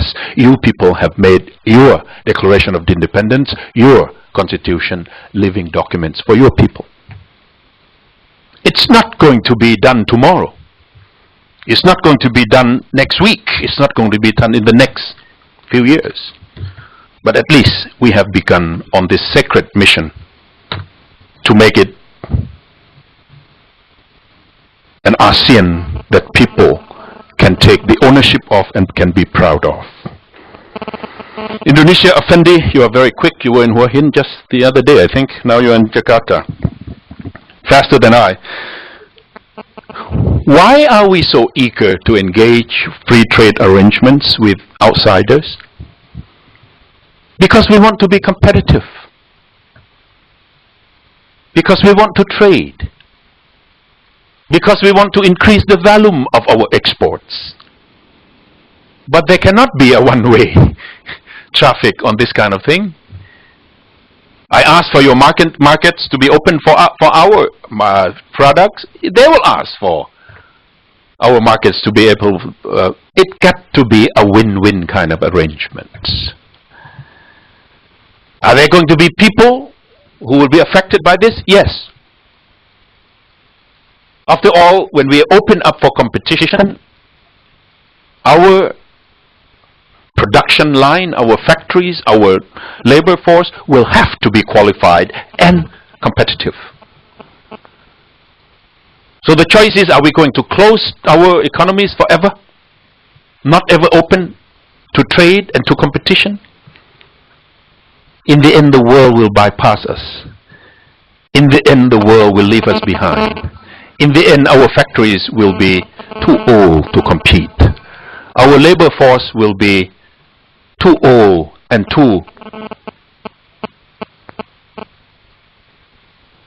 Yes, you people have made your Declaration of Independence, your Constitution, living documents for your people. It's not going to be done tomorrow. It's not going to be done next week. It's not going to be done in the next few years. But at least we have begun on this sacred mission to make it an ASEAN that people can take the ownership of and can be proud of. Indonesia, Effendi, you are very quick. You were in Hua Hin just the other day, I think. Now you're in Jakarta. Faster than I. Why are we so eager to engage free trade arrangements with outsiders? Because we want to be competitive. Because we want to trade. Because we want to increase the volume of our exports. But there cannot be a one-way traffic on this kind of thing. I ask for your markets to be open for our products. They will ask for our markets to be able. It got to be a win-win kind of arrangement. Are there going to be people who will be affected by this? Yes. After all, when we open up for competition, our production line, our factories, our labor force will have to be qualified and competitive. So the choice is, are we going to close our economies forever? Not ever open to trade and to competition? In the end, the world will bypass us. In the end, the world will leave us behind. In the end, our factories will be too old to compete. Our labor force will be too old and too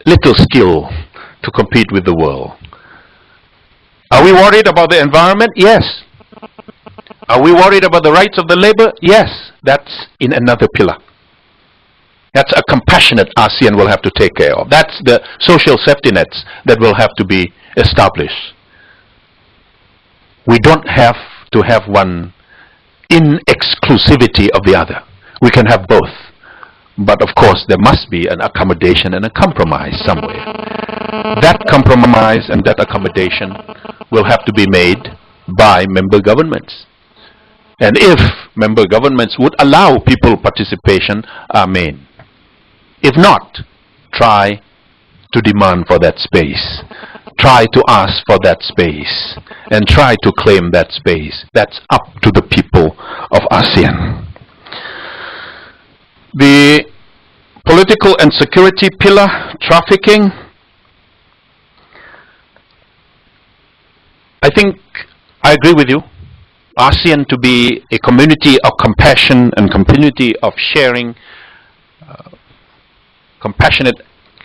little skill to compete with the world. Are we worried about the environment? Yes. Are we worried about the rights of the labor? Yes. That's in another pillar. That's a compassionate ASEAN will have to take care of. That's the social safety nets that will have to be established. We don't have to have one in exclusivity of the other. We can have both. But of course, there must be an accommodation and a compromise somewhere. That compromise and that accommodation will have to be made by member governments. And if member governments would allow people participation, amen. If not, try to demand for that space. Try to ask for that space. And try to claim that space. That's up to the people of ASEAN. The political and security pillar, trafficking. I think I agree with you. ASEAN to be a community of compassion and community of sharing, compassionate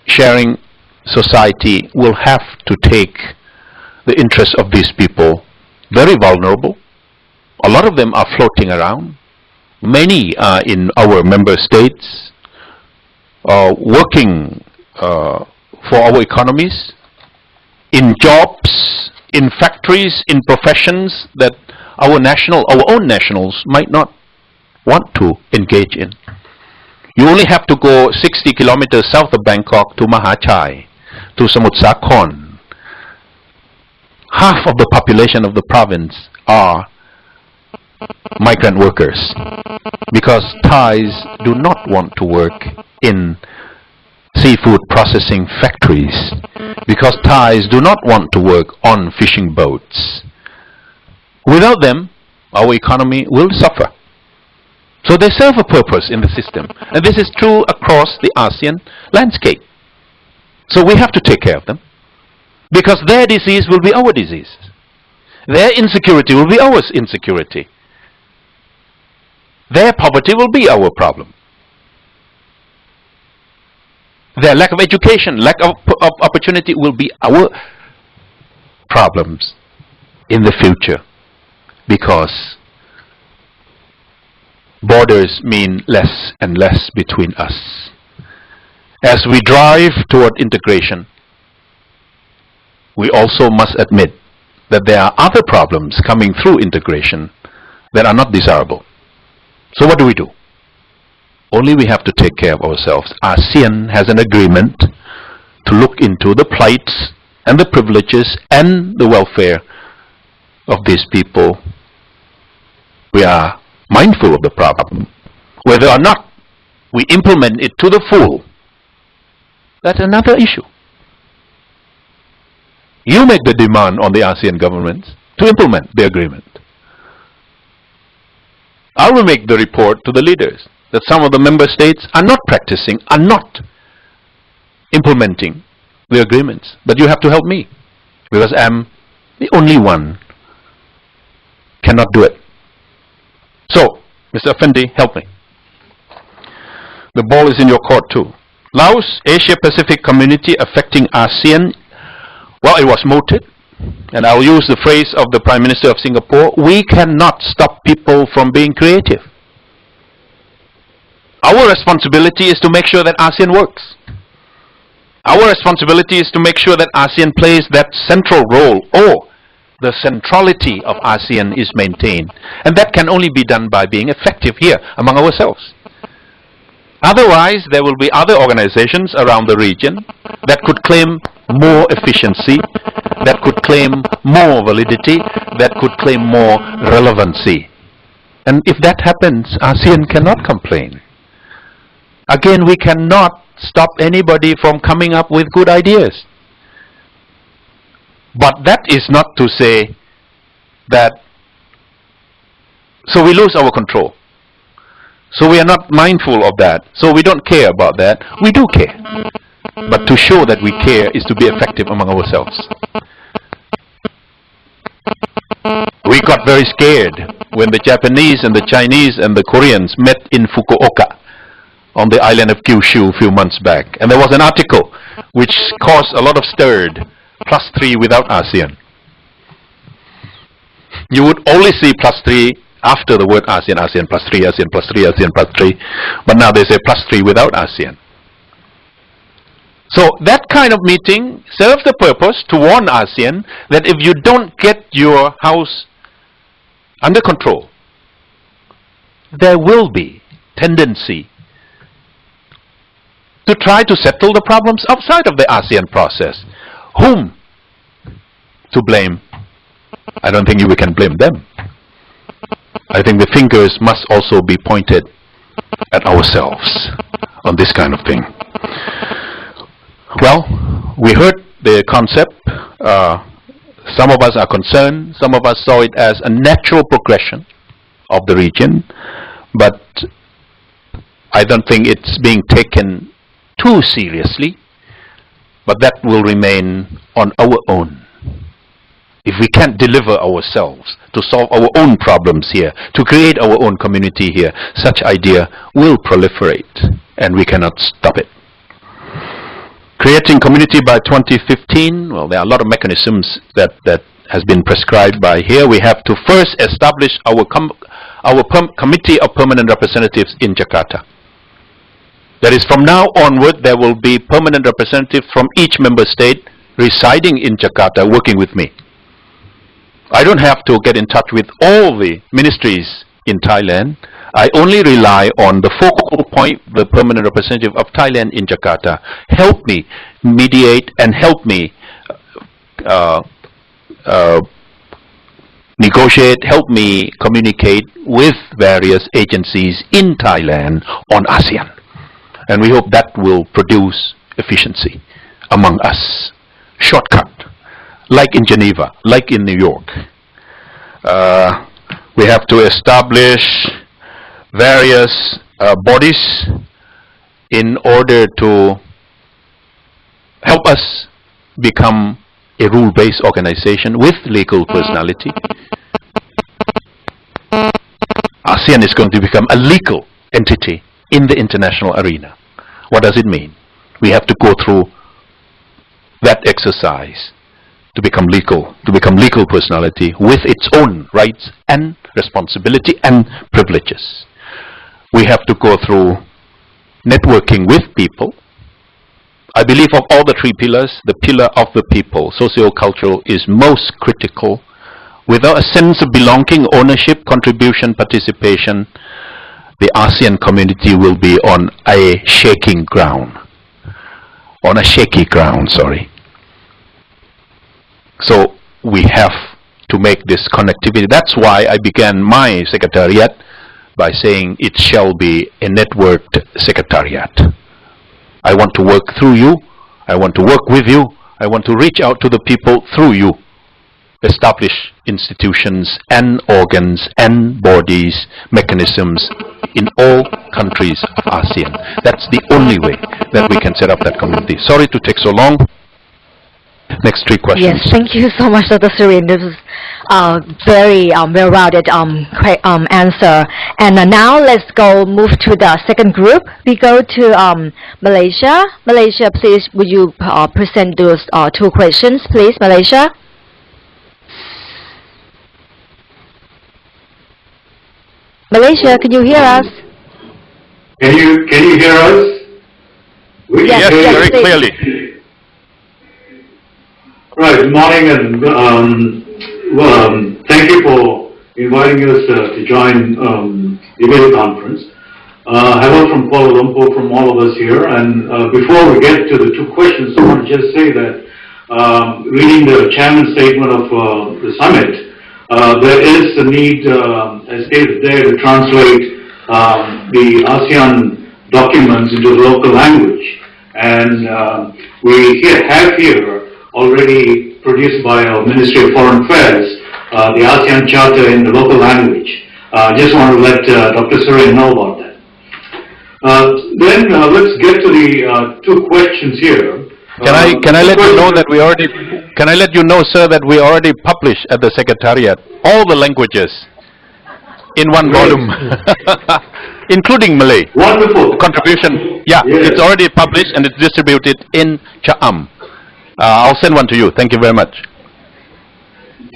sharing society will have to take the interests of these people, very vulnerable. A lot of them are floating around. Many are in our member states, working for our economies, in jobs, in factories, in professions that our own nationals might not want to engage in. You only have to go 60 kilometers south of Bangkok to Mahachai, to Samut Sakhon. Half of the population of the province are migrant workers, because Thais do not want to work in seafood processing factories, because Thais do not want to work on fishing boats. Without them, our economy will suffer. So they serve a purpose in the system. And this is true across the ASEAN landscape. So we have to take care of them. Because their disease will be our disease. Their insecurity will be our insecurity. Their poverty will be our problem. Their lack of education, lack of opportunity will be our problems in the future. Because borders mean less and less between us. As we drive toward integration, we also must admit that there are other problems coming through integration that are not desirable. So what do we do? Only we have to take care of ourselves. ASEAN has an agreement to look into the plights and the privileges and the welfare of these people. We are mindful of the problem. Whether or not we implement it to the full, that's another issue. You make the demand on the ASEAN governments to implement the agreement. I will make the report to the leaders that some of the member states are not practicing, are not implementing the agreements. But you have to help me, because I'm the only one cannot do it. So, Mr. Effendi, help me. The ball is in your court too. Laos, Asia-Pacific community affecting ASEAN. Well, it was mooted, and I'll use the phrase of the Prime Minister of Singapore, we cannot stop people from being creative. Our responsibility is to make sure that ASEAN works. Our responsibility is to make sure that ASEAN plays that central role, or the centrality of ASEAN is maintained. And that can only be done by being effective here among ourselves. Otherwise, there will be other organizations around the region that could claim more efficiency, that could claim more validity, that could claim more relevancy. And if that happens, ASEAN cannot complain. Again, we cannot stop anybody from coming up with good ideas. But that is not to say that, so we lose our control. So we are not mindful of that. So we don't care about that. We do care. But to show that we care is to be effective among ourselves. We got very scared when the Japanese and the Chinese and the Koreans met in Fukuoka on the island of Kyushu a few months back. And there was an article which caused a lot of stir, +3 without ASEAN. You would only see +3 after the word ASEAN, ASEAN +3, ASEAN +3, ASEAN +3. But now they say +3 without ASEAN. So that kind of meeting serves the purpose to warn ASEAN that if you don't get your house under control, there will be tendency to try to settle the problems outside of the ASEAN process. Whom to blame? I don't think we can blame them. I think the fingers must also be pointed at ourselves on this kind of thing. Well, we heard the concept. Some of us are concerned. Some of us saw it as a natural progression of the region. But I don't think it's being taken too seriously. But that will remain on our own. If we can't deliver ourselves to solve our own problems here, to create our own community here, such idea will proliferate and we cannot stop it. Creating community by 2015, well, there are a lot of mechanisms that has been prescribed by here. We have to first establish our committee of permanent representatives in Jakarta. That is, from now onward, there will be permanent representatives from each member state residing in Jakarta working with me. I don't have to get in touch with all the ministries in Thailand. I only rely on the focal point, the permanent representative of Thailand in Jakarta. Help me mediate and help me negotiate, help me communicate with various agencies in Thailand on ASEAN. And we hope that will produce efficiency among us. Shortcut. Like in Geneva, like in New York. We have to establish various bodies in order to help us become a rule-based organization with legal personality. ASEAN is going to become a legal entity in the international arena. What does it mean? We have to go through that exercise to become legal personality with its own rights and responsibility and privileges. We have to go through networking with people. I believe of all the three pillars, the pillar of the people, socio-cultural, is most critical. Without a sense of belonging, ownership, contribution, participation, the ASEAN community will be on a shaking ground. On a shaky ground, sorry. So we have to make this connectivity. That's why I began my secretariat by saying it shall be a networked secretariat. I want to work through you. I want to work with you. I want to reach out to the people through you. Establish institutions and organs and bodies, mechanisms in all countries of ASEAN. That's the only way that we can set up that community. Sorry to take so long. Next 3 questions. Yes, thank you so much, Dr. Surin. This is very well-rounded answer. And now let's move to the second group. We go to Malaysia. Malaysia, please, would you present those 2 questions, please, Malaysia? Malaysia, can you hear us? Can you hear us? Yes, very clearly. Right. Good morning, and thank you for inviting us to join the video conference. Hello from Kuala Lumpur from all of us here. And before we get to the 2 questions, I want to just say that reading the chairman's statement of the summit, there is a need, as stated there, to translate the ASEAN documents into the local language. And we have here already produced by our Ministry of Foreign Affairs, the ASEAN Charter in the local language. Just want to let Dr. Surin know about that. Then let's get to the 2 questions here. Can I let you know that we already? Can I let you know, sir, that we already published at the Secretariat all the languages in 1 volume, including Malay. Wonderful. Contribution. Yeah, yes. It's already published and it's distributed in Cha'am. I'll send one to you. Thank you very much.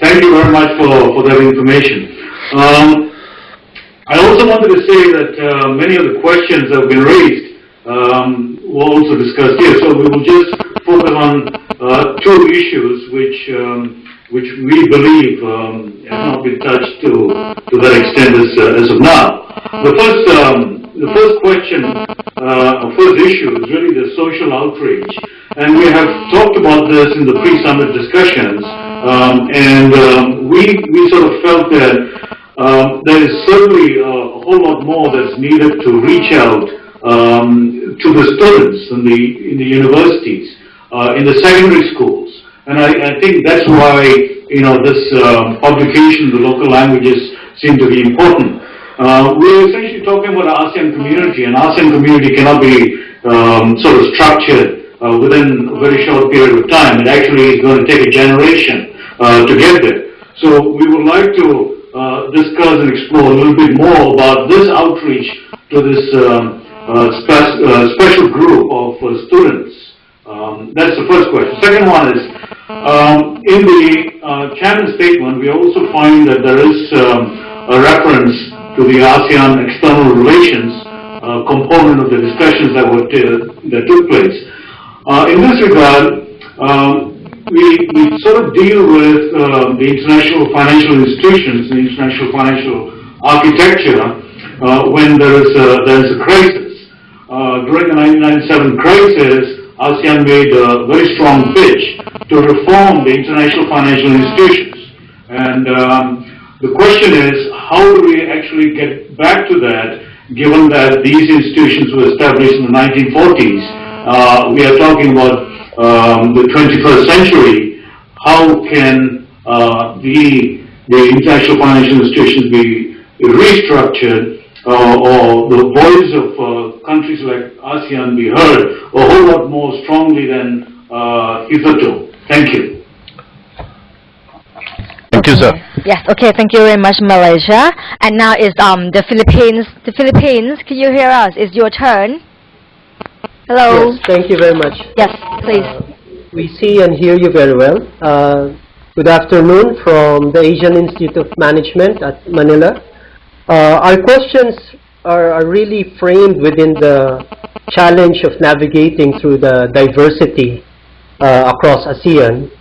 Thank you very much for that information. I also wanted to say that many of the questions that have been raised were also discussed here. So we will just focus on 2 issues which we believe have not been touched to that extent as of now. The first question, first issue is really the social outreach. And we have talked about this in the pre-summit discussions, and we sort of felt that there is certainly a whole lot more that's needed to reach out to the students in the universities, in the secondary schools. And I think that's why, this publication, the local languages, seem to be important. We're essentially talking about an ASEAN community, and ASEAN community cannot be sort of structured within a very short period of time. It actually is going to take a generation to get there. So we would like to discuss and explore a little bit more about this outreach to this special group of students. That's the first question. Second one is, in the chairman's statement, we also find that there is a reference to the ASEAN external relations component of the discussions that took place. In this regard, we sort of deal with the international financial institutions, the international financial architecture, when there is a crisis. During the 1997 crisis, ASEAN made a very strong pitch to reform the international financial institutions. And the question is, how do we actually get back to that, given that these institutions were established in the 1940s? We are talking about the 21st century. How can the international financial institutions be restructured, or the voice of countries like ASEAN be heard a whole lot more strongly than hitherto? Thank you. Thank you, sir. Yes, okay, thank you very much, Malaysia. And now is the Philippines. The Philippines, can you hear us? It's your turn. Hello. Yes, thank you very much. Yes, please. We see and hear you very well. Good afternoon from the Asian Institute of Management at Manila. Our questions are really framed within the challenge of navigating through the diversity across ASEAN.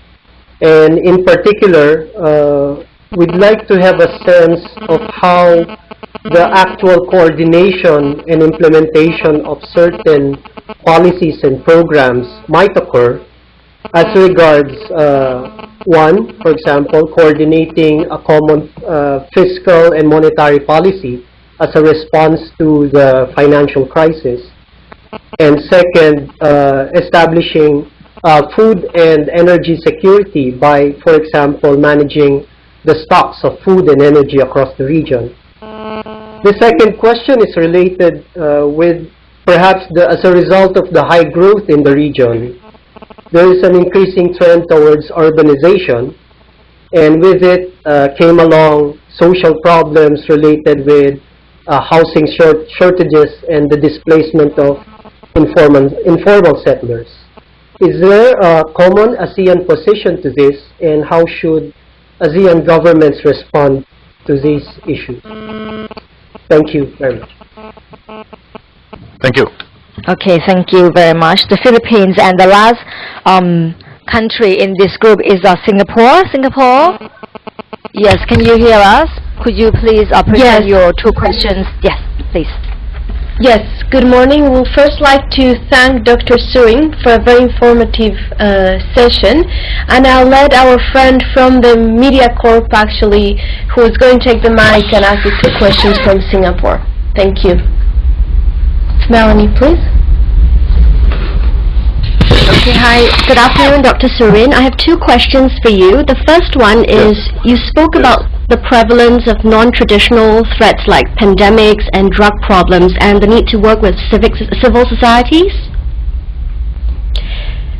And in particular, we'd like to have a sense of how the actual coordination and implementation of certain policies and programs might occur as regards, one, for example, coordinating a common fiscal and monetary policy as a response to the financial crisis, and second, establishing food and energy security by, for example, managing the stocks of food and energy across the region. The second question is related with perhaps as a result of the high growth in the region, there is an increasing trend towards urbanization, and with it came along social problems related with housing shortages and the displacement of informal settlers. Is there a common ASEAN position to this, and how should ASEAN governments respond to these issues? Thank you very much. Thank you. Okay, thank you very much. The Philippines, and the last country in this group is Singapore. Singapore? Yes, can you hear us? Could you please present your two questions? Yes, please. Yes, good morning. We'll first like to thank Dr. Suing for a very informative session, and I'll let our friend from the Media Corp actually, who is going to take the mic and ask the two questions from Singapore. Thank you. Melanie, please. Okay, hi. Good afternoon, Dr. Surin. I have two questions for you. The first one is, you spoke about the prevalence of non-traditional threats like pandemics and drug problems and the need to work with civil societies.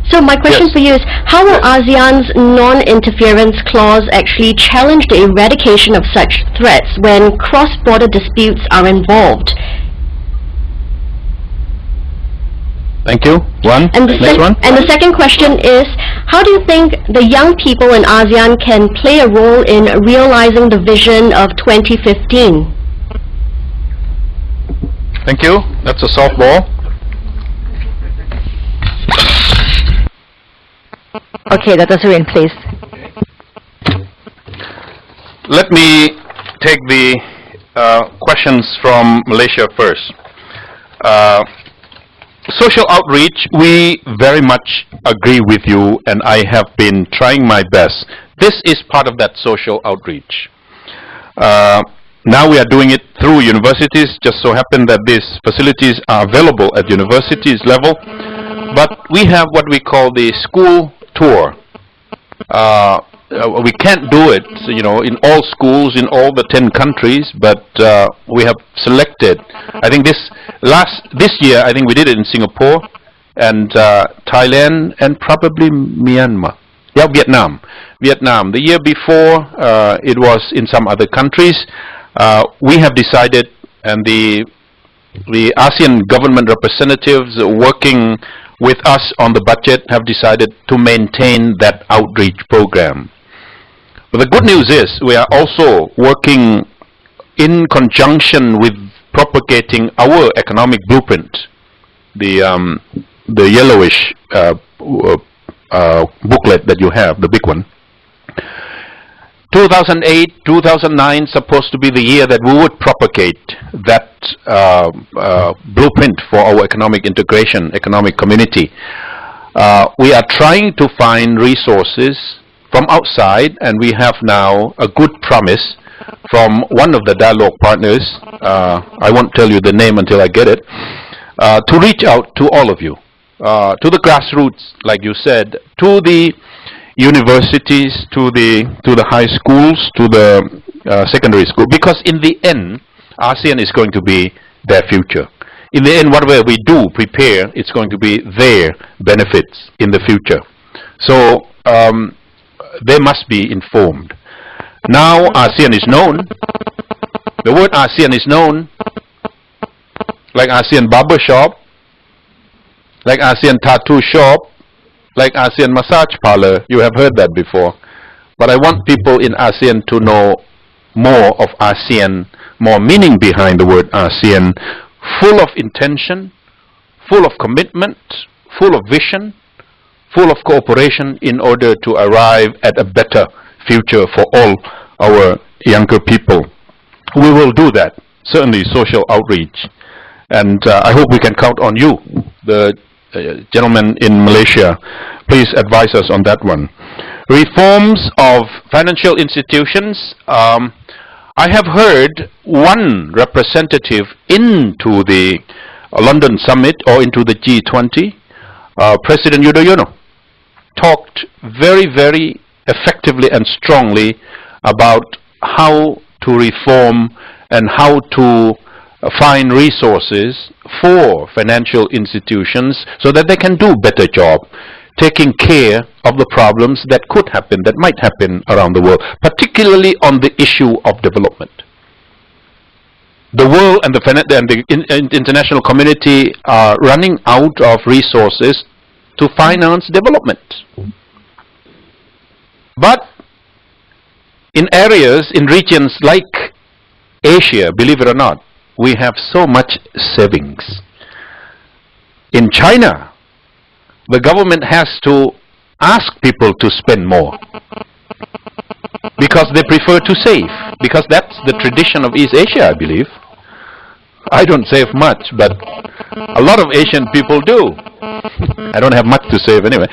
So my question for you is, how will ASEAN's non-interference clause actually challenge the eradication of such threats when cross-border disputes are involved? Thank you. Next one. And the second question is, how do you think the young people in ASEAN can play a role in realizing the vision of 2015? Thank you. That's a softball. Okay, Dr. Surin, please. Let me take the questions from Malaysia first. Social outreach, we very much agree with you, and I have been trying my best. This is part of that social outreach. Now we are doing it through universities. Just so happen that these facilities are available at universities level, but we have what we call the school tour. We can't do it, you know, in all schools in all the 10 countries, but we have selected. I think this year, I think we did it in Singapore and Thailand and probably Myanmar. Yeah, Vietnam. The year before, it was in some other countries. We have decided, and the ASEAN government representatives working with us on the budget have decided to maintain that outreach program. But the good news is we are also working in conjunction with propagating our economic blueprint, the yellowish booklet that you have, the big one. 2008, 2009 supposed to be the year that we would propagate that blueprint for our economic integration, economic community. We are trying to find resources from outside, and we have now a good promise from one of the dialogue partners, I won't tell you the name until I get it, to reach out to all of you, to the grassroots, like you said, to the universities, to the high schools, to the secondary school, because in the end, ASEAN is going to be their future. In the end, whatever we do, prepare, it's going to be their benefits in the future. So they must be informed. Now ASEAN is known. The word ASEAN is known, like ASEAN barber shop, like ASEAN tattoo shop, like ASEAN massage parlor. You have heard that before. But I want people in ASEAN to know more of ASEAN, more meaning behind the word ASEAN, full of intention, full of commitment, full of vision, full of cooperation in order to arrive at a better future for all our younger people. We will do that. certainly social outreach. And I hope we can count on you, the gentleman in Malaysia. Please advise us on that one. Reforms of financial institutions. I have heard one representative into the London summit or into the G20, President Yudhoyono, talked very, very effectively and strongly about how to reform and how to find resources for financial institutions so that they can do better job taking care of the problems that could happen, that might happen around the world, particularly on the issue of development. The world and the international community are running out of resources to finance development. But in areas, in regions like Asia, believe it or not, we have so much savings. In China, the government has to ask people to spend more because they prefer to save, because that's the tradition of East Asia, I believe. I don't save much, but a lot of Asian people do. I don't have much to save anyway.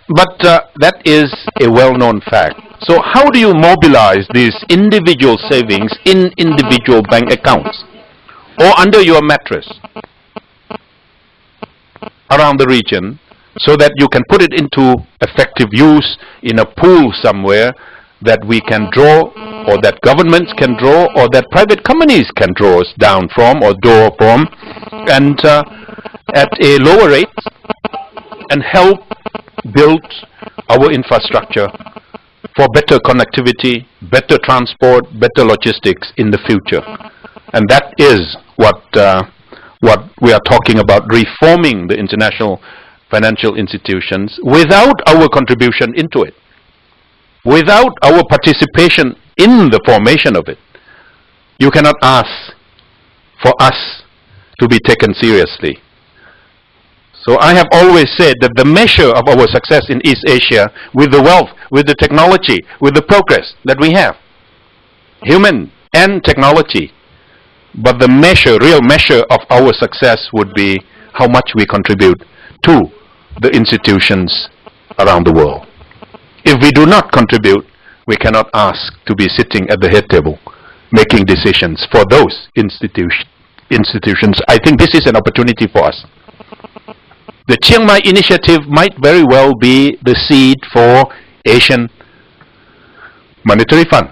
But that is a well-known fact. So how do you mobilize these individual savings in individual bank accounts or under your mattress around the region so that you can put it into effective use in a pool somewhere that we can draw, or that governments can draw, or that private companies can draw us down from or draw from, and at a lower rate, and help build our infrastructure for better connectivity, better transport, better logistics in the future. And that is what we are talking about, reforming the international financial institutions without our contribution into it, without our participation in the formation of it. You cannot ask for us to be taken seriously. So I have always said that the measure of our success in East Asia, with the wealth, with the technology, with the progress that we have, human and technology, but the measure, real measure of our success would be how much we contribute to the institutions around the world. If we do not contribute, we cannot ask to be sitting at the head table making decisions for those institutions. I think this is an opportunity for us. The Chiang Mai initiative might very well be the seed for Asian Monetary Fund,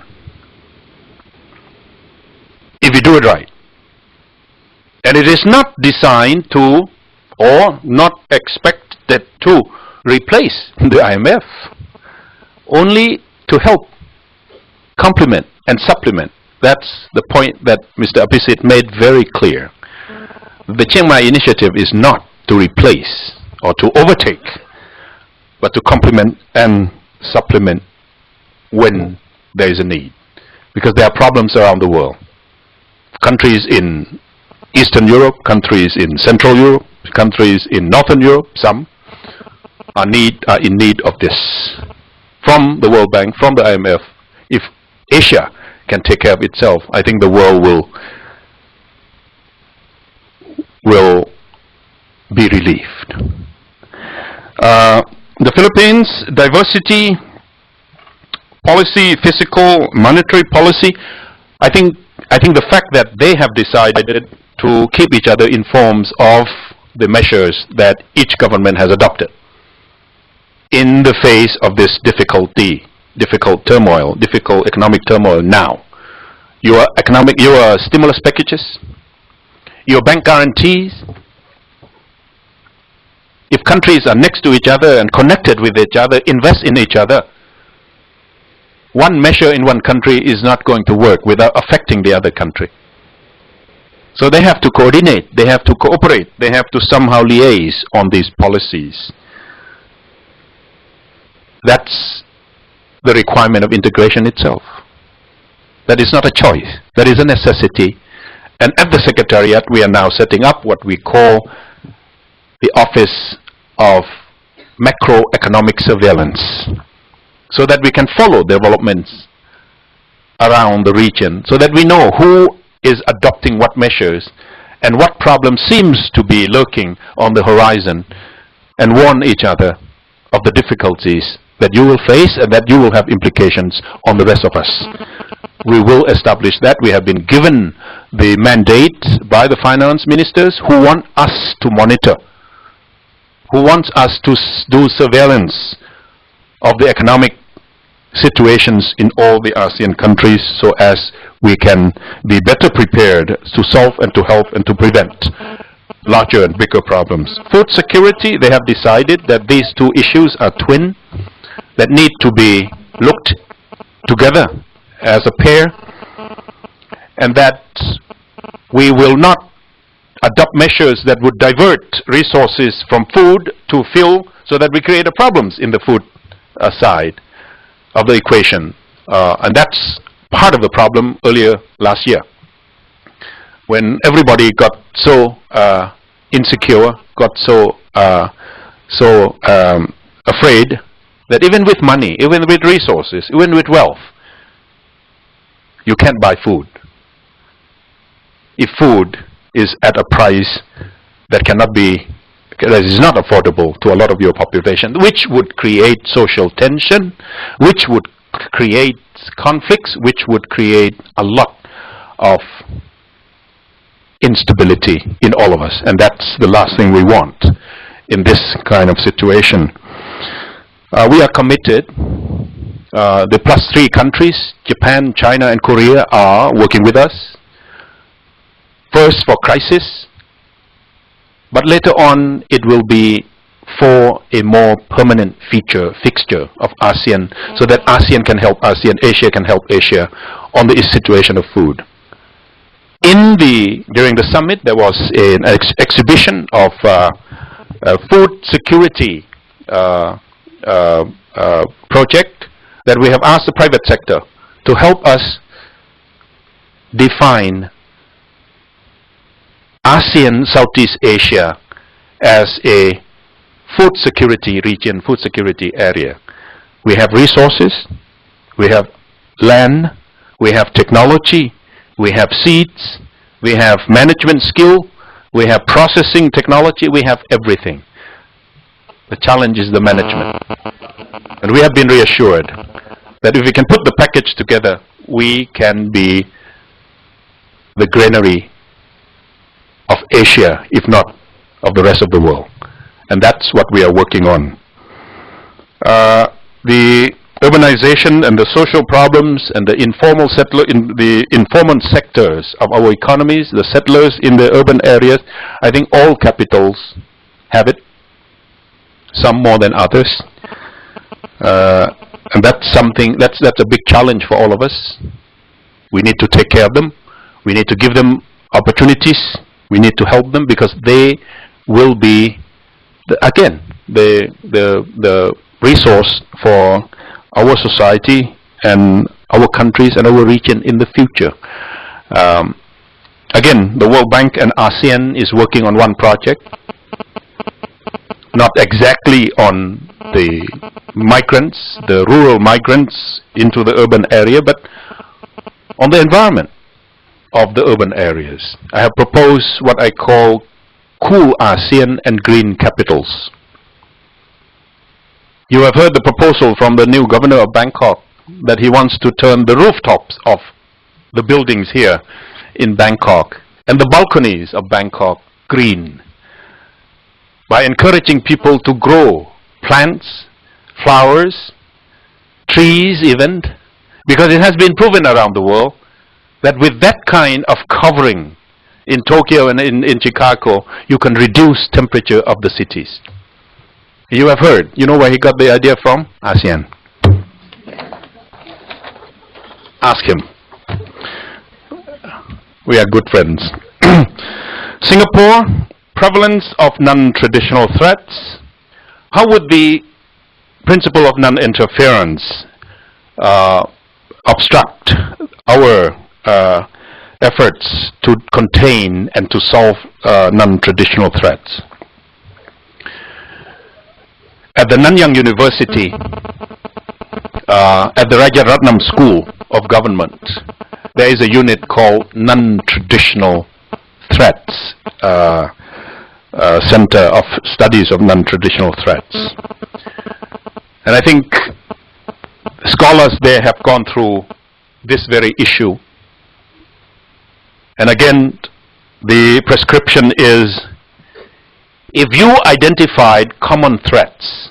if you do it right. And it is not designed to, or not expected to, replace the IMF, only to help complement and supplement. That's the point that Mr. Apisit made very clear. The Chiang Mai initiative is not to replace or to overtake, but to complement and supplement when there is a need. Because there are problems around the world. Countries in Eastern Europe, countries in Central Europe, countries in Northern Europe, some are in need of this. From the World Bank, from the IMF, if Asia can take care of itself, I think the world will be relieved. The Philippines, diversity, policy, fiscal, monetary policy, I think the fact that they have decided to keep each other informed of the measures that each government has adopted in the face of this difficult turmoil, difficult economic turmoil now. Your stimulus packages, your bank guarantees. If countries are next to each other and connected with each other, invest in each other, one measure in one country is not going to work without affecting the other country. So they have to coordinate, they have to cooperate, they have to somehow liaise on these policies. That's the requirement of integration itself. That is not a choice, that is a necessity. And at the Secretariat we are now setting up what we call the Office of Macroeconomic Surveillance, so that we can follow developments around the region, so that we know who is adopting what measures and what problem seems to be lurking on the horizon, and warn each other of the difficulties that you will face and that you will have implications on the rest of us. We will establish that. We have been given the mandate by the finance ministers who want us to monitor, who wants us to do surveillance of the economic situations in all the ASEAN countries so as we can be better prepared to solve and to help and to prevent larger and bigger problems. Food security, they have decided that these two issues are twin, that need to be looked together as a pair, and that we will not adopt measures that would divert resources from food to fuel so that we create problems in the food side of the equation. And that's part of the problem earlier last year, when everybody got so insecure, got so afraid that even with money, even with resources, even with wealth, you can't buy food. If food is at a price that that is not affordable to a lot of your population, which would create social tension, which would create conflicts, which would create a lot of instability in all of us. And that's the last thing we want in this kind of situation. We are committed. The +3 countries, Japan, China, and Korea, are working with us. First for crisis, but later on it will be for a more permanent fixture of ASEAN, so that ASEAN can help ASEAN, Asia can help Asia on the situation of food. During the summit, there was an exhibition of food security project that we have asked the private sector to help us define ASEAN Southeast Asia as a food security region, food security area. We have resources, we have land, we have technology, we have seeds, we have management skill, we have processing technology, we have everything. The challenge is the management. And we have been reassured that if we can put the package together, we can be the granary of Asia, if not of the rest of the world. And that's what we are working on. The urbanization and the social problems and the informal sectors of our economies, the settlers in the urban areas, I think all capitals have it, some more than others. And that's something, that's a big challenge for all of us. We need to take care of them. We need to give them opportunities. We need to help them, because they will be, the resource for our society and our countries and our region in the future. Again, the World Bank and ASEAN is working on one project, not exactly on the migrants, the rural migrants into the urban area, but on the environment of the urban areas. I have proposed what I call cool ASEAN and green capitals. You have heard the proposal from the new governor of Bangkok that he wants to turn the rooftops of the buildings here in Bangkok and the balconies of Bangkok green, by encouraging people to grow plants, flowers, trees even, because it has been proven around the world that with that kind of covering in Tokyo and in Chicago, you can reduce temperature of the cities. You have heard. You know where he got the idea from? ASEAN. Ask him. We are good friends. Singapore, prevalence of non-traditional threats. How would the principle of non-interference obstruct our efforts to contain and to solve non-traditional threats? At the Nanyang University, at the Rajaratnam School of Government, there is a unit called Non-Traditional Threats, Center of Studies of Non-Traditional Threats. And I think scholars there have gone through this very issue. And again, the prescription is, if you identified common threats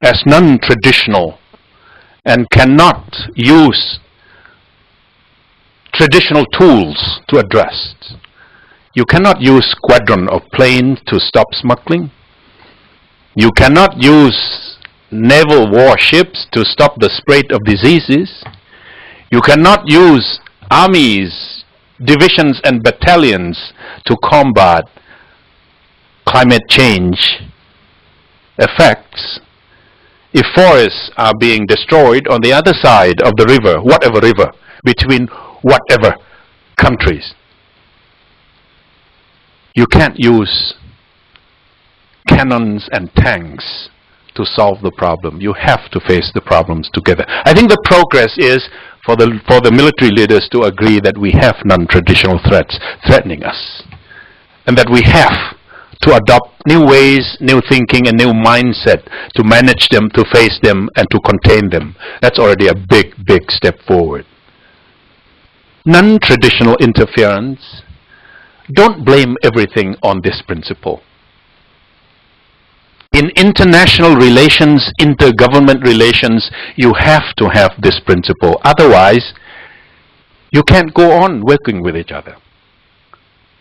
as non-traditional and cannot use traditional tools to address, you cannot use squadron of planes to stop smuggling. You cannot use naval warships to stop the spread of diseases. You cannot use armies, divisions and battalions to combat climate change effects. If forests are being destroyed on the other side of the river, whatever river, between whatever countries, you can't use cannons and tanks to solve the problem. You have to face the problems together. I think the progress is for the military leaders to agree that we have non-traditional threats threatening us, and that we have to adopt new ways, new thinking, and new mindset to manage them, to face them, and to contain them. That's already a big, big step forward. Non-traditional interference, don't blame everything on this principle. In international relations, intergovernment relations, you have to have this principle. Otherwise, you can't go on working with each other.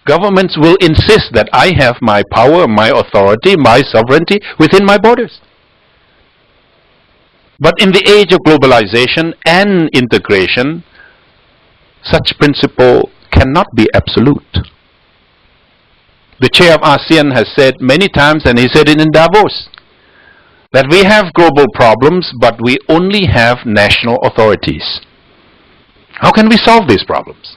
Governments will insist that I have my power, my authority, my sovereignty within my borders. But in the age of globalization and integration, such principle cannot be absolute. The chair of ASEAN has said many times, and he said it in Davos, that we have global problems, but we only have national authorities. How can we solve these problems?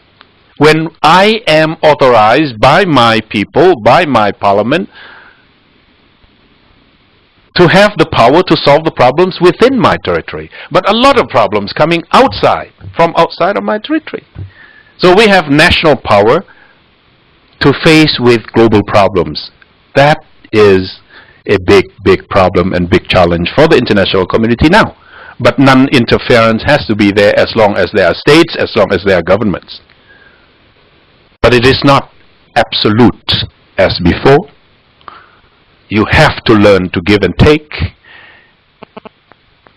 When I am authorized by my people, by my parliament, to have the power to solve the problems within my territory. But a lot of problems coming outside, from outside of my territory. So we have national power to face with global problems. That is a big, big problem and big challenge for the international community now. But non-interference has to be there as long as there are states, as long as there are governments. But it is not absolute as before. You have to learn to give and take.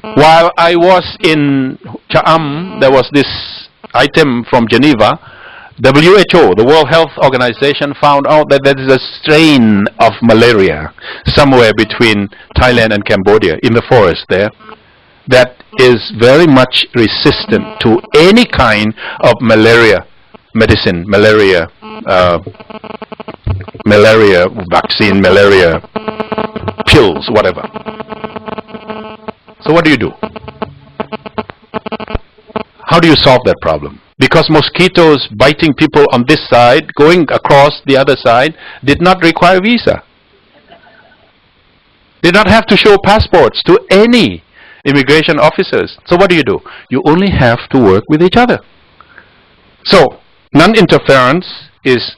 While I was in Cha'am, there was this item from Geneva. WHO, the World Health Organization, found out that there is a strain of malaria somewhere between Thailand and Cambodia in the forest there that is very much resistant to any kind of malaria medicine, malaria vaccine, malaria pills, whatever. So what do? How do you solve that problem? Because mosquitoes biting people on this side, going across the other side, did not require visa. Did not have to show passports to any immigration officers. So what do? You only have to work with each other. So non-interference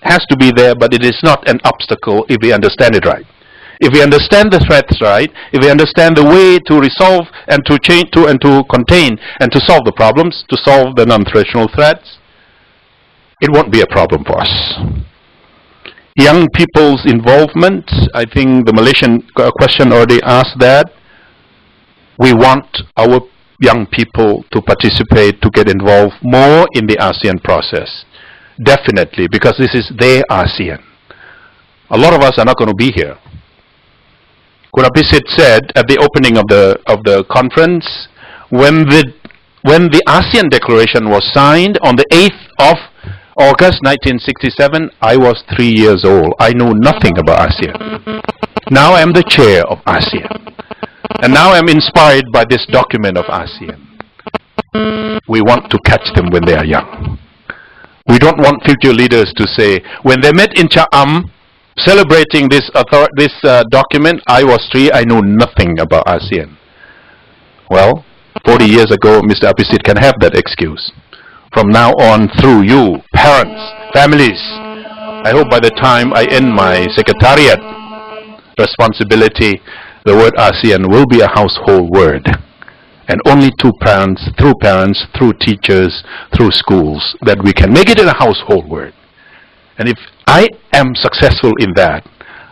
has to be there, but it is not an obstacle if we understand it right. If we understand the threats right, if we understand the way to resolve and to change and to contain and to solve the problems, to solve the non-traditional threats, it won't be a problem for us. Young people's involvement, I think the Malaysian question already asked that. We want our young people to participate, to get involved more in the ASEAN process. Definitely, because this is their ASEAN. A lot of us are not going to be here. Kurapisit said at the opening of the conference, when the ASEAN Declaration was signed on the 8th of August 1967, I was 3 years old. I knew nothing about ASEAN. Now I am the chair of ASEAN. And now I am inspired by this document of ASEAN. We want to catch them when they are young. We don't want future leaders to say, when they met in Cha'am, celebrating this document, I was 3, I knew nothing about ASEAN. Well, 40 years ago, Mr. Apisit can have that excuse. From now on, through you, parents, families, I hope by the time I end my secretariat responsibility, the word ASEAN will be a household word. And only through parents, through teachers, through schools, that we can make it a household word. And if I am successful in that,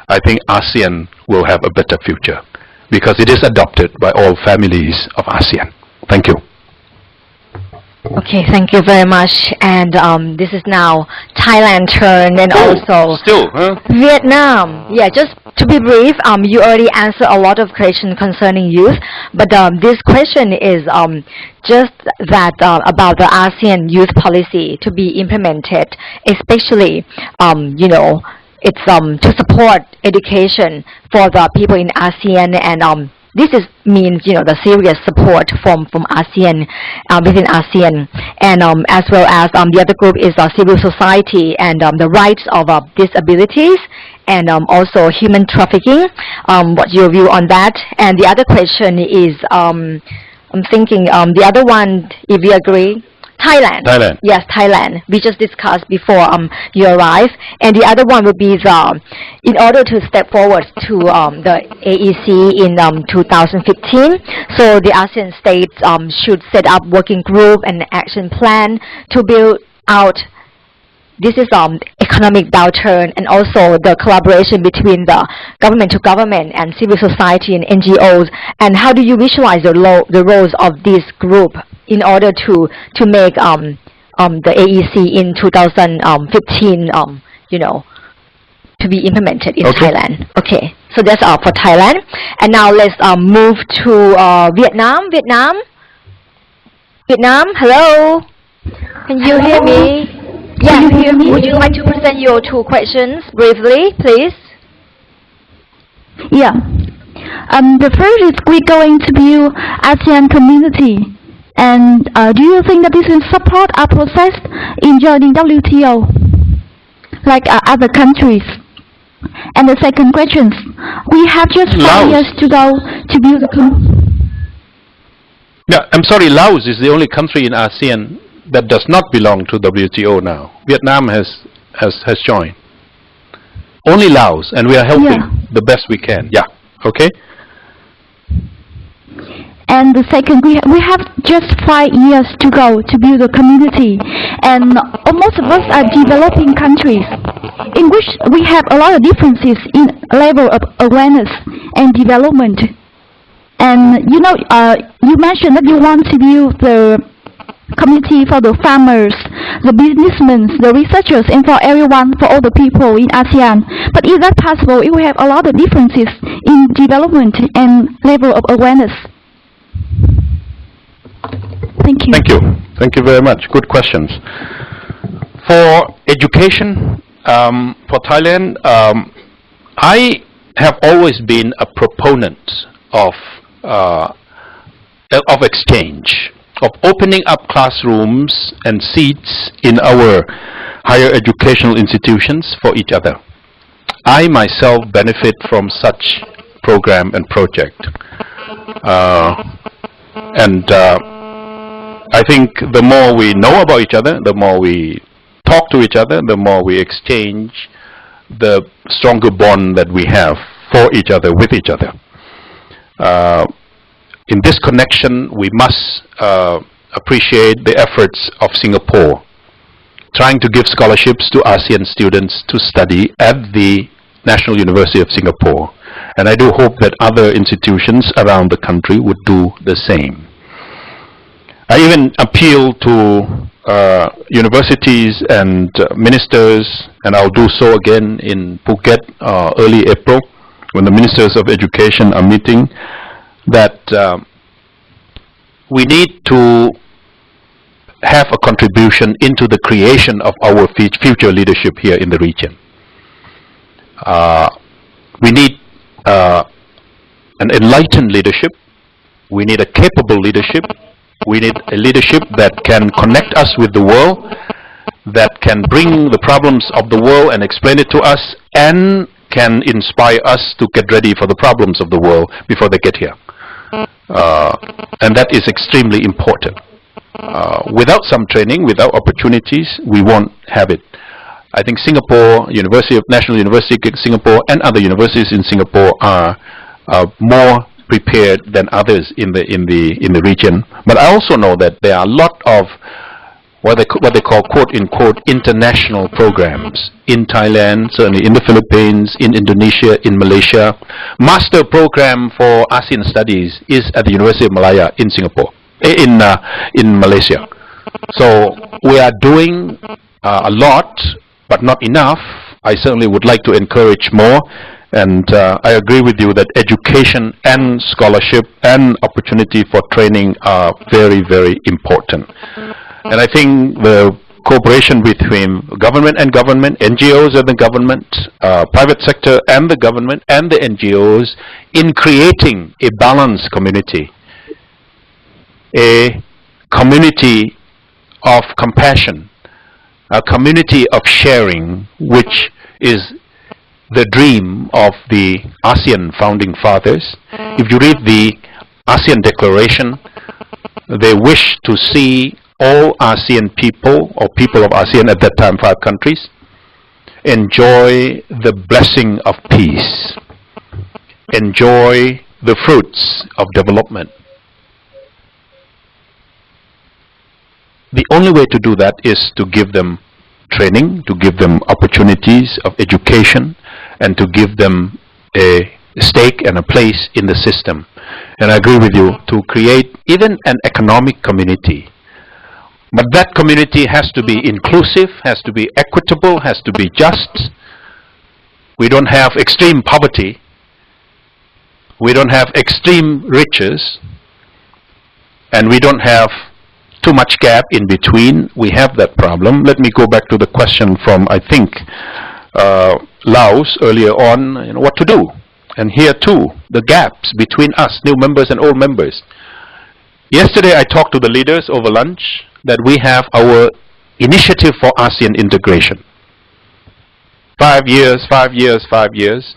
I think ASEAN will have a better future, because it is adopted by all families of ASEAN. Thank you. Okay, thank you very much. And this is now Thailand turn, and also Vietnam. Yeah, just to be brief, you already answered a lot of questions concerning youth, but this question is just that about the ASEAN youth policy to be implemented, especially you know, it's to support education for the people in ASEAN, and this means, you know, the serious support from ASEAN, within ASEAN, and as well as the other group is civil society and the rights of disabilities, and also human trafficking. What's your view on that? And the other question is, I'm thinking the other one, if you agree, Thailand. Thailand. Yes, Thailand. We just discussed before you arrived. And the other one would be in order to step forward to the AEC in 2015, so the ASEAN states should set up working group and action plan to build out. This is economic downturn, and also the collaboration between the government to government and civil society and NGOs. And how do you visualize the roles of this group in order to make the AEC in 2015, you know, to be implemented in Thailand? Okay, so that's all for Thailand. And now let's move to Vietnam. Vietnam, hello. Can you hear me? Yes. Can you hear me? Would you like to present your two questions briefly, please? Yeah. The first is we're going to build ASEAN community. And do you think that this will support our process in joining WTO, like other countries? And the second question, we have just 5 years to go to build Yeah, I'm sorry, Laos is the only country in ASEAN that does not belong to WTO now. Vietnam has joined. Only Laos, and we are helping the best we can. Yeah, okay? And the second, we have just 5 years to go to build a community, and most of us are developing countries, in which we have a lot of differences in level of awareness and development. And you know, you mentioned that you want to build the community for the farmers, the businessmen, the researchers, and for everyone, for all the people in ASEAN. But is that possible if we have a lot of differences in development and level of awareness? Thank you. Thank you. Thank you very much. Good questions. For education, for Thailand, I have always been a proponent of exchange, of opening up classrooms and seats in our higher educational institutions for each other. I myself benefit from such program and project. I think the more we know about each other, the more we talk to each other, the more we exchange, the stronger bond that we have for each other, with each other. In this connection, we must appreciate the efforts of Singapore, trying to give scholarships to ASEAN students to study at the National University of Singapore. And I do hope that other institutions around the country would do the same. I even appeal to universities and ministers, and I'll do so again in Phuket early April, when the ministers of education are meeting, that we need to have a contribution into the creation of our future leadership here in the region. We need an enlightened leadership. We need a capable leadership. We need a leadership that can connect us with the world, that can bring the problems of the world and explain it to us, and can inspire us to get ready for the problems of the world before they get here. And that is extremely important. Without some training, without opportunities, we won't have it. I think Singapore, National University of Singapore and other universities in Singapore are more prepared than others in the region. But I also know that there are a lot of what they call quote-unquote international programs in Thailand, certainly in the Philippines, in Indonesia, in Malaysia. Master program for ASEAN studies is at the University of Malaya in Singapore, in Malaysia. So we are doing a lot, but not enough. I certainly would like to encourage more. And I agree with you that education and scholarship and opportunity for training are very, very important. And I think the cooperation between government and government, NGOs and the government, private sector and the government and the NGOs in creating a balanced community, a community of compassion, a community of sharing, which is the dream of the ASEAN founding fathers. If you read the ASEAN Declaration, they wish to see all ASEAN people, or people of ASEAN at that time, 5 countries, enjoy the blessing of peace, enjoy the fruits of development. The only way to do that is to give them training, to give them opportunities of education, and to give them a stake and a place in the system. And I agree with you, to create even an economic community. But that community has to be inclusive, has to be equitable, has to be just. We don't have extreme poverty. We don't have extreme riches. And we don't have too much gap in between. We have that problem. Let me go back to the question from, I think, Laos earlier on, what to do. And here too, the gaps between us, new members and old members. Yesterday I talked to the leaders over lunch that we have our initiative for ASEAN integration. 5 years, 5 years, 5 years.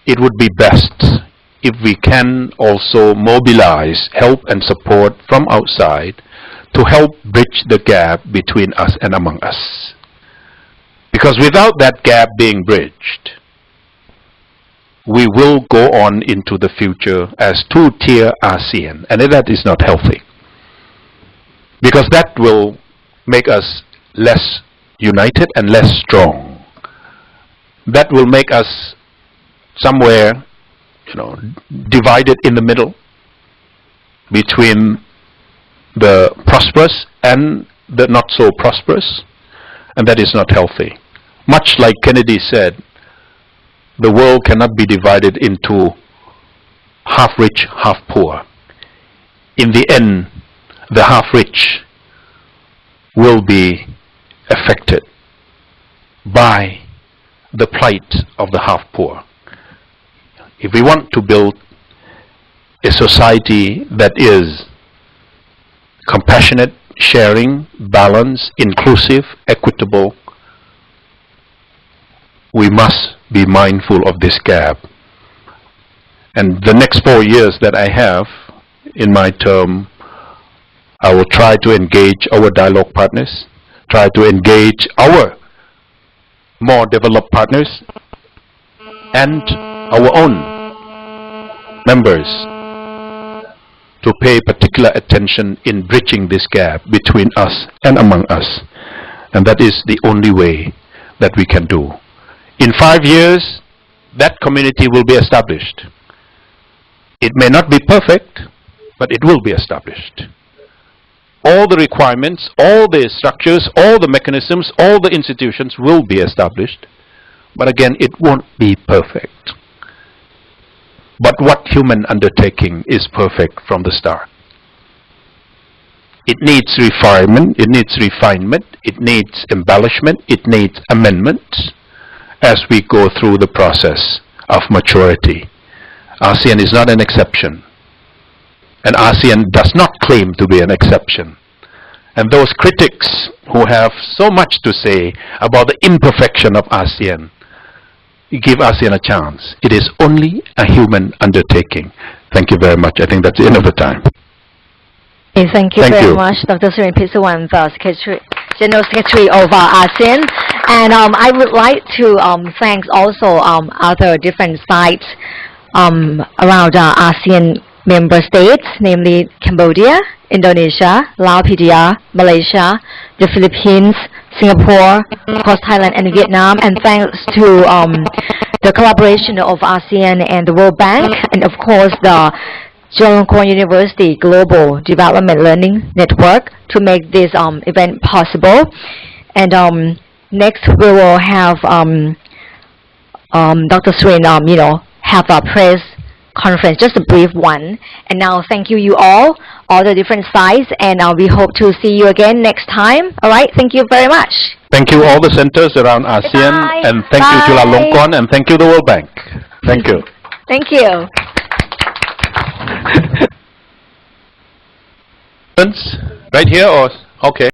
It would be best if we can also mobilize help and support from outside to help bridge the gap between us and among us. Because without that gap being bridged, we will go on into the future as 2-tier ASEAN, and that is not healthy. Because that will make us less united and less strong. That will make us somewhere, divided in the middle between the prosperous and the not so prosperous, and that is not healthy. Much like Kennedy said, the world cannot be divided into half rich, half poor. In the end, the half rich will be affected by the plight of the half poor. If we want to build a society that is compassionate, sharing, balanced, inclusive, equitable, we must be mindful of this gap. And the next 4 years that I have in my term, I will try to engage our dialogue partners, try to engage our more developed partners and our own members to pay particular attention in bridging this gap between us and among us. And that is the only way that we can do. In 5 years, that community will be established. It may not be perfect, but it will be established. All the requirements, all the structures, all the mechanisms, all the institutions will be established. But again, it won't be perfect. But what human undertaking is perfect from the start? It needs refinement, it needs refinement, it needs embellishment, it needs amendments as we go through the process of maturity. ASEAN is not an exception. And ASEAN does not claim to be an exception. And those critics who have so much to say about the imperfection of ASEAN, give ASEAN a chance. It is only a human undertaking. Thank you very much. I think that's the end of the time. Okay, thank you Thank very you. much, Dr. Surin Pitsuwan, the General Secretary of ASEAN. And I would like to thank also other different sites around ASEAN member states, namely Cambodia, Indonesia, Laos, PDR, Malaysia, the Philippines, Singapore, of course Thailand and Vietnam, and thanks to the collaboration of ASEAN and the World Bank, and of course the Chulalongkorn University Global Development Learning Network to make this event possible. And next we will have Dr. Surin, have a press conference, just a brief one. And now thank you all the different sites, and we hope to see you again next time. All right, thank you very much. Thank you all the centers around ASEAN, Bye. and thank you Bye. Chulalongkorn, and thank you the World Bank. Thank you. Thank you. Right here or okay?